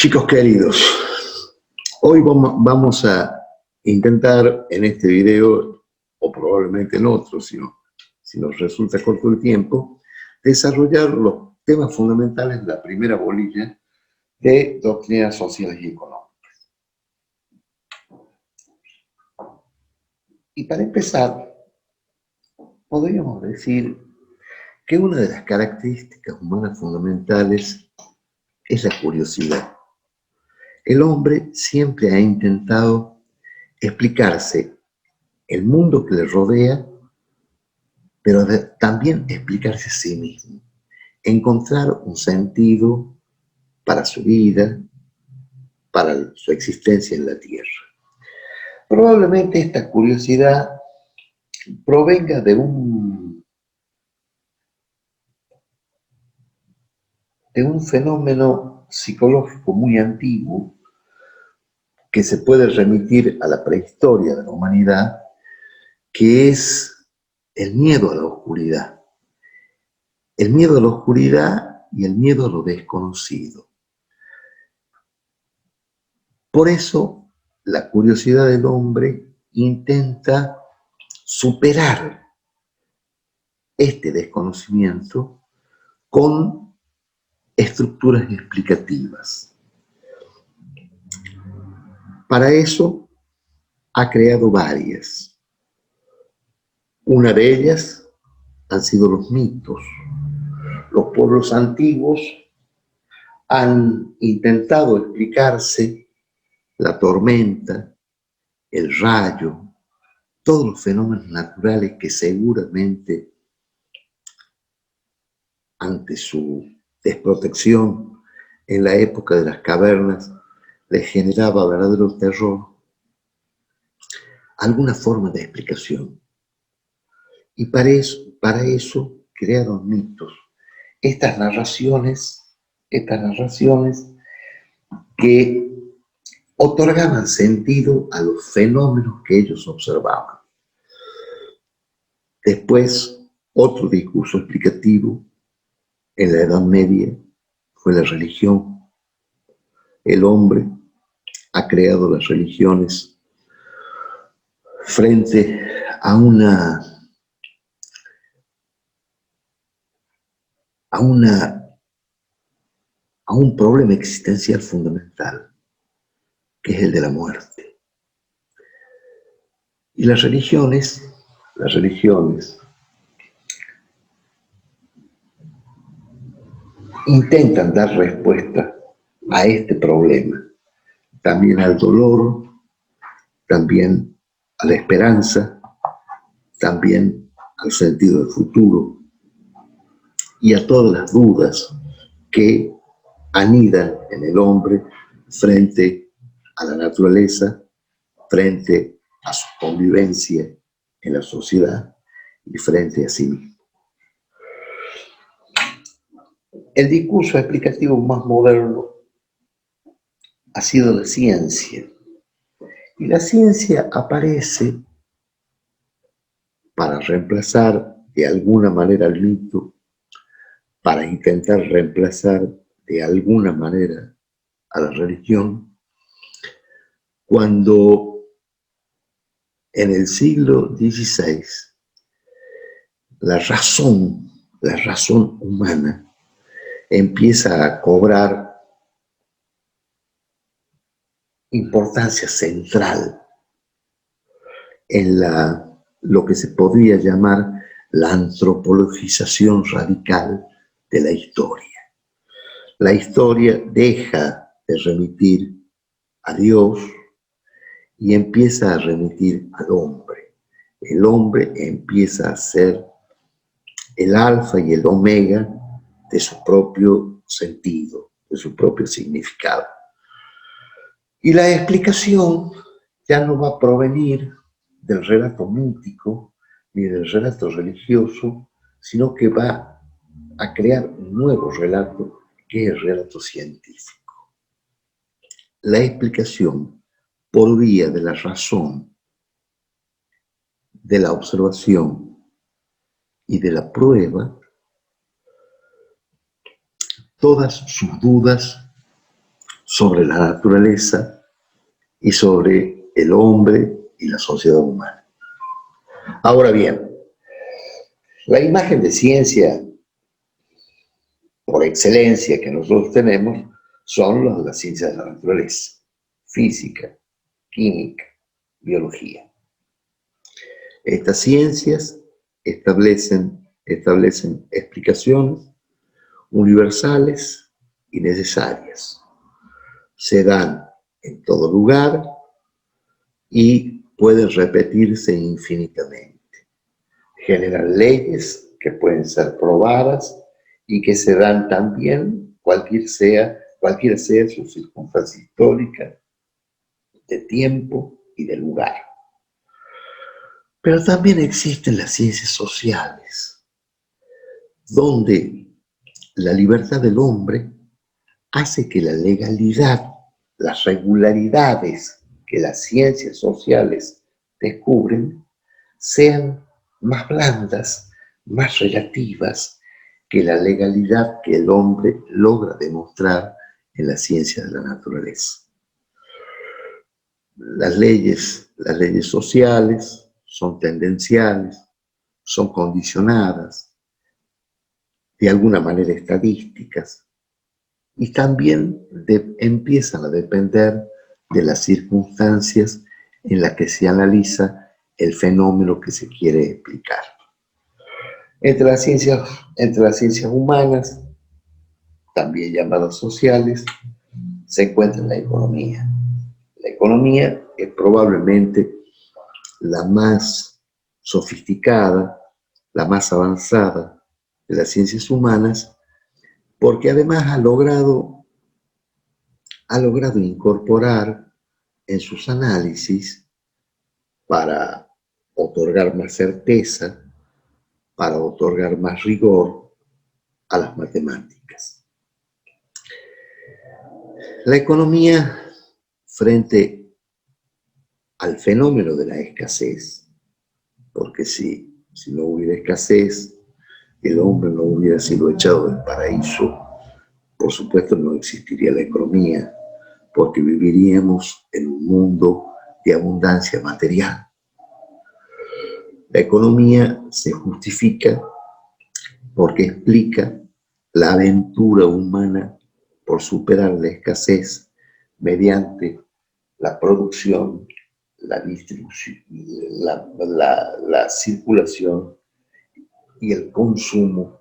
Chicos queridos, hoy vamos a intentar en este video, o probablemente en otro, si nos resulta corto el tiempo, desarrollar los temas fundamentales de la primera bolilla de doctrinas sociales y económicas. Y para empezar, podríamos decir que una de las características humanas fundamentales es la curiosidad. El hombre siempre ha intentado explicarse el mundo que le rodea, pero también explicarse a sí mismo, encontrar un sentido para su vida, para su existencia en la Tierra. Probablemente esta curiosidad provenga de un fenómeno psicológico muy antiguo que se puede remitir a la prehistoria de la humanidad, que es el miedo a la oscuridad. El miedo a la oscuridad y el miedo a lo desconocido. Por eso, la curiosidad del hombre intenta superar este desconocimiento con estructuras explicativas. Para eso, ha creado varias. Una de ellas han sido los mitos. Los pueblos antiguos han intentado explicarse la tormenta, el rayo, todos los fenómenos naturales que seguramente ante su desprotección en la época de las cavernas les generaba verdadero terror, alguna forma de explicación. Y para eso crearon mitos. Estas narraciones que otorgaban sentido a los fenómenos que ellos observaban. Después, otro discurso explicativo en la Edad Media fue la religión. El hombre ha creado las religiones frente a un problema existencial fundamental, que es el de la muerte. Y las religiones intentan dar respuesta a este problema, también al dolor, también a la esperanza, también al sentido del futuro y a todas las dudas que anidan en el hombre frente a la naturaleza, frente a su convivencia en la sociedad y frente a sí mismo. El discurso explicativo más moderno ha sido la ciencia. Y la ciencia aparece para reemplazar de alguna manera el mito, para intentar reemplazar de alguna manera a la religión, cuando en el siglo XVI la razón humana empieza a cobrar importancia central en lo que se podría llamar la antropologización radical de la historia. La historia deja de remitir a Dios y empieza a remitir al hombre. El hombre empieza a ser el alfa y el omega de su propio sentido, de su propio significado. Y la explicación ya no va a provenir del relato mítico ni del relato religioso, sino que va a crear un nuevo relato, que es el relato científico. La explicación por vía de la razón, de la observación y de la prueba, todas sus dudas sobre la naturaleza y sobre el hombre y la sociedad humana. Ahora bien, la imagen de ciencia por excelencia que nosotros tenemos son las ciencias de la naturaleza: física, química, biología. Estas ciencias establecen explicaciones universales y necesarias. Se dan en todo lugar y pueden repetirse infinitamente. Generan leyes que pueden ser probadas y que se dan también cualquiera sea su circunstancia histórica, de tiempo y de lugar. Pero también existen las ciencias sociales, donde la libertad del hombre hace que la legalidad, las regularidades que las ciencias sociales descubren sean más blandas, más relativas que la legalidad que el hombre logra demostrar en la ciencia de la naturaleza. Las leyes sociales son tendenciales, son condicionadas, de alguna manera estadísticas, y también empiezan a depender de las circunstancias en las que se analiza el fenómeno que se quiere explicar. Entre las ciencias humanas, también llamadas sociales, se encuentra la economía. La economía es probablemente la más sofisticada, la más avanzada de las ciencias humanas, porque además ha logrado incorporar en sus análisis, para otorgar más certeza, para otorgar más rigor a las matemáticas. La economía, frente al fenómeno de la escasez, porque si no hubiera escasez, el hombre no hubiera sido echado del paraíso, por supuesto no existiría la economía, porque viviríamos en un mundo de abundancia material. La economía se justifica porque explica la aventura humana por superar la escasez mediante la producción, la distribución, la circulación y el consumo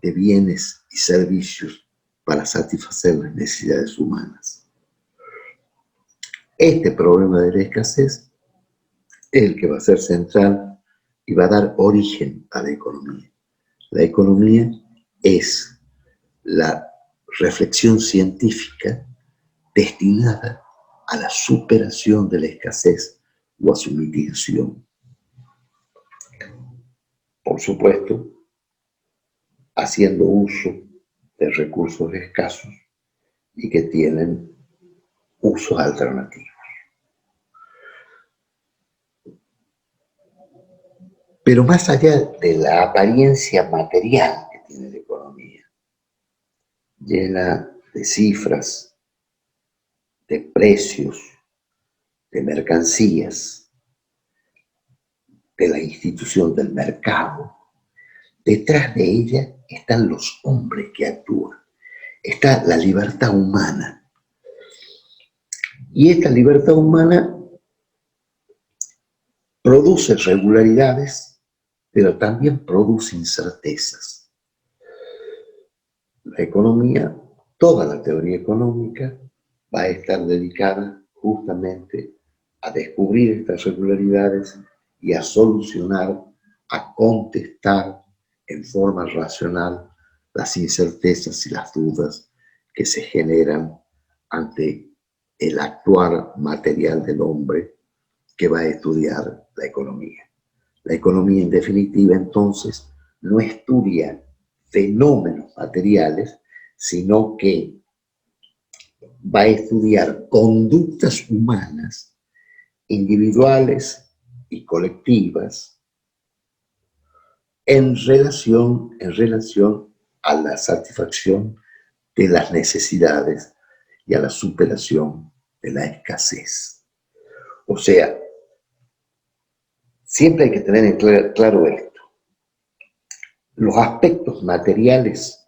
de bienes y servicios para satisfacer las necesidades humanas. Este problema de la escasez es el que va a ser central y va a dar origen a la economía. La economía es la reflexión científica destinada a la superación de la escasez o a su mitigación. Por supuesto, haciendo uso de recursos escasos y que tienen usos alternativos. Pero más allá de la apariencia material que tiene la economía, llena de cifras, de precios, de mercancías, de la institución del mercado, detrás de ella están los hombres que actúan, está la libertad humana. Y esta libertad humana produce regularidades, pero también produce incertezas. La economía, toda la teoría económica, va a estar dedicada justamente a descubrir estas regularidades y a solucionar, a contestar en forma racional las incertezas y las dudas que se generan ante el actuar material del hombre que va a estudiar la economía. La economía, en definitiva, entonces, no estudia fenómenos materiales, sino que va a estudiar conductas humanas, individuales y colectivas, en relación a la satisfacción de las necesidades y a la superación de la escasez. O sea, siempre hay que tener en claro esto. Los aspectos materiales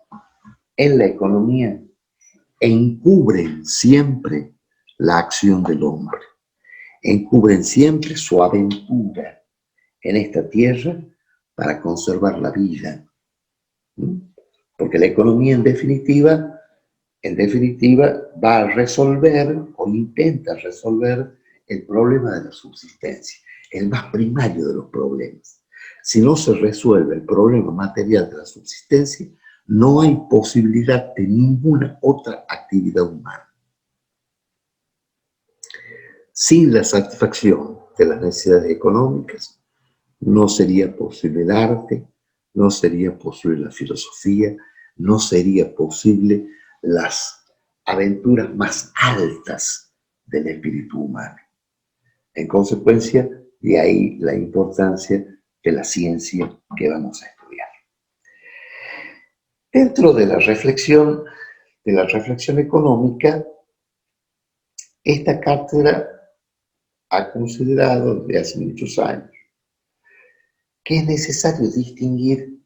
en la economía encubren siempre la acción del hombre, encubren siempre su aventura en esta tierra para conservar la vida. Porque la economía en definitiva va a resolver o intenta resolver el problema de la subsistencia, el más primario de los problemas. Si no se resuelve el problema material de la subsistencia, no hay posibilidad de ninguna otra actividad humana. Sin la satisfacción de las necesidades económicas, no sería posible el arte, no sería posible la filosofía, no sería posible las aventuras más altas del espíritu humano. En consecuencia, de ahí la importancia de la ciencia que vamos a estudiar. Dentro de la reflexión económica, esta cátedra ha considerado desde hace muchos años que es necesario distinguir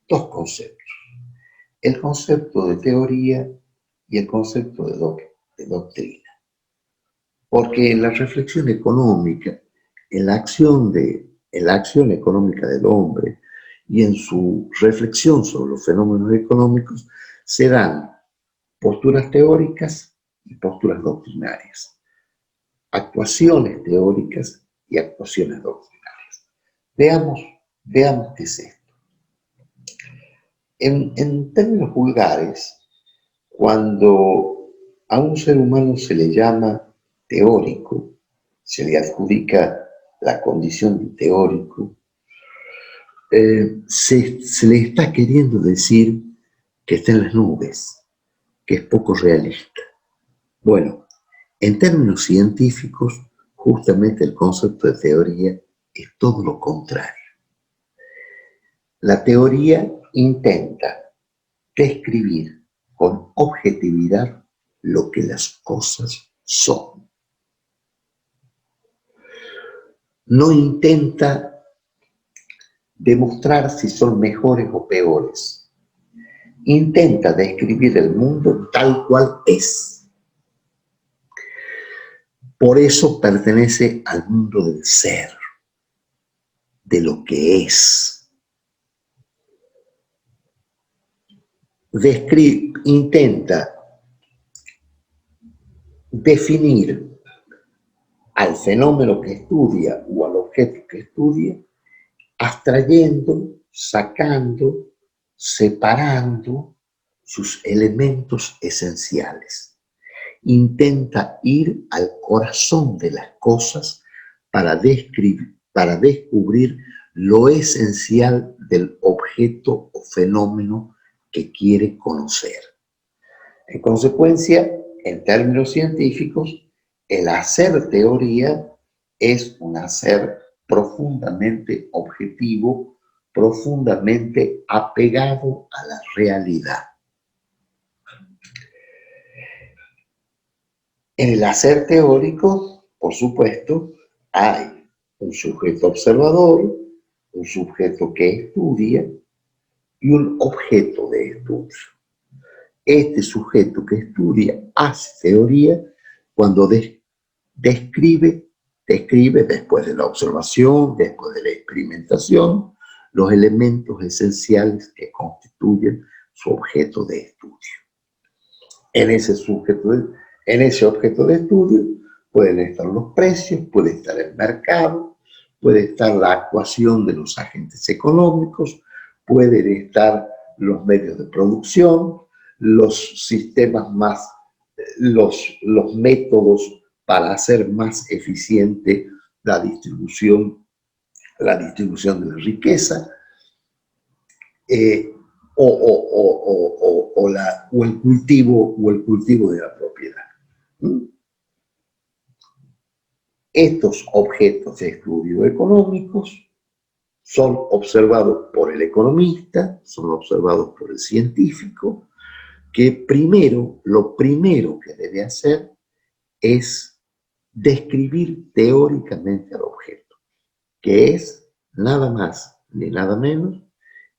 dos conceptos: el concepto de teoría y el concepto de doctrina. Porque en la reflexión económica, en la acción económica del hombre y en su reflexión sobre los fenómenos económicos, se dan posturas teóricas y posturas doctrinarias, actuaciones teóricas y actuaciones doctrinarias. Veamos qué es esto. En términos vulgares, cuando a un ser humano se le llama teórico, se le adjudica la condición de teórico, se le está queriendo decir que está en las nubes, que es poco realista. Bueno, en términos científicos, justamente el concepto de teoría es todo lo contrario. La teoría intenta describir con objetividad lo que las cosas son. No intenta demostrar si son mejores o peores. Intenta describir el mundo tal cual es. Por eso pertenece al mundo del ser, de lo que es. Intenta definir al fenómeno que estudia o al objeto que estudia, abstrayendo, sacando, separando sus elementos esenciales. Intenta ir al corazón de las cosas para descubrir lo esencial del objeto o fenómeno que quiere conocer. En consecuencia, en términos científicos, el hacer teoría es un hacer profundamente objetivo, profundamente apegado a la realidad. En el hacer teórico, por supuesto, hay un sujeto observador, un sujeto que estudia y un objeto de estudio. Este sujeto que estudia hace teoría cuando describe después de la observación, después de la experimentación, los elementos esenciales que constituyen su objeto de estudio. En ese objeto de estudio pueden estar los precios, puede estar el mercado, puede estar la actuación de los agentes económicos, pueden estar los medios de producción, los sistemas los métodos para hacer más eficiente la distribución de la riqueza, o el cultivo de la propiedad. Estos objetos de estudio económicos son observados por el economista, son observados por el científico, que lo primero que debe hacer es describir teóricamente al objeto, que es nada más ni nada menos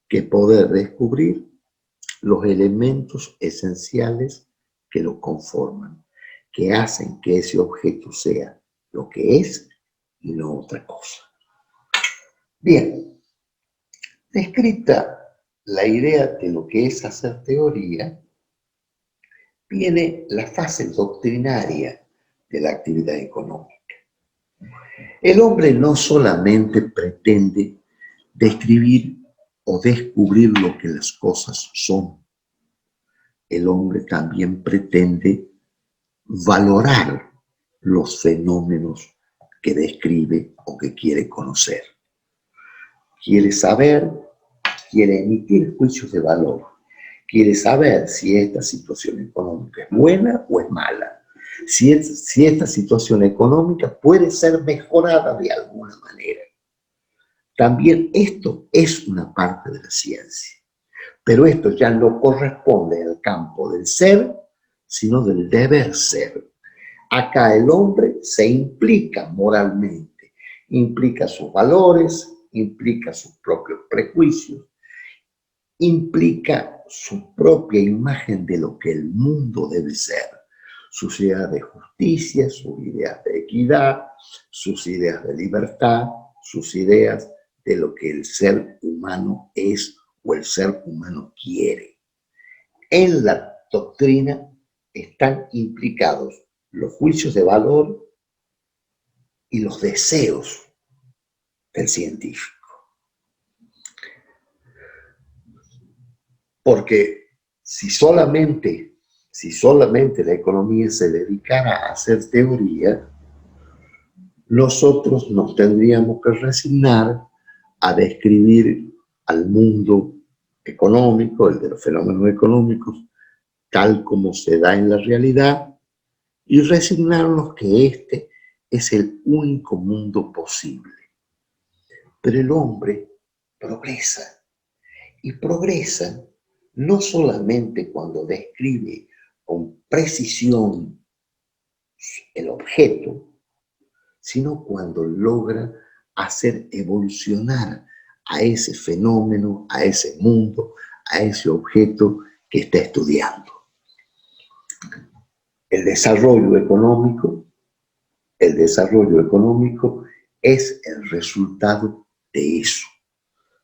que poder descubrir los elementos esenciales que lo conforman, que hacen que ese objeto sea lo que es y no otra cosa. Bien, descrita la idea de lo que es hacer teoría, viene la fase doctrinaria de la actividad económica. El hombre no solamente pretende describir o descubrir lo que las cosas son, el hombre también pretende valorar los fenómenos que describe o que quiere conocer. Quiere saber, quiere emitir juicios de valor, quiere saber si esta situación económica es buena o es mala, si esta situación económica puede ser mejorada de alguna manera. También esto es una parte de la ciencia, pero esto ya no corresponde al campo del ser, sino del deber ser. Acá el hombre se implica moralmente, implica sus valores, implica sus propios prejuicios, implica su propia imagen de lo que el mundo debe ser, sus ideas de justicia, sus ideas de equidad, sus ideas de libertad, sus ideas de lo que el ser humano es o el ser humano quiere. En la doctrina están implicados los juicios de valor y los deseos del científico. Porque si solamente la economía se dedicara a hacer teoría, nosotros nos tendríamos que resignar a describir al mundo económico, el de los fenómenos económicos, tal como se da en la realidad, y resignarnos que este es el único mundo posible. Pero el hombre progresa, y progresa no solamente cuando describe con precisión el objeto, sino cuando logra hacer evolucionar a ese fenómeno, a ese mundo, a ese objeto que está estudiando. El desarrollo económico es el resultado de eso,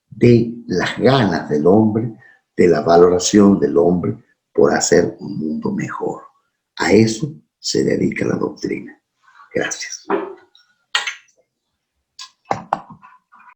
de las ganas del hombre, de la valoración del hombre por hacer un mundo mejor. A eso se dedica la doctrina. Gracias.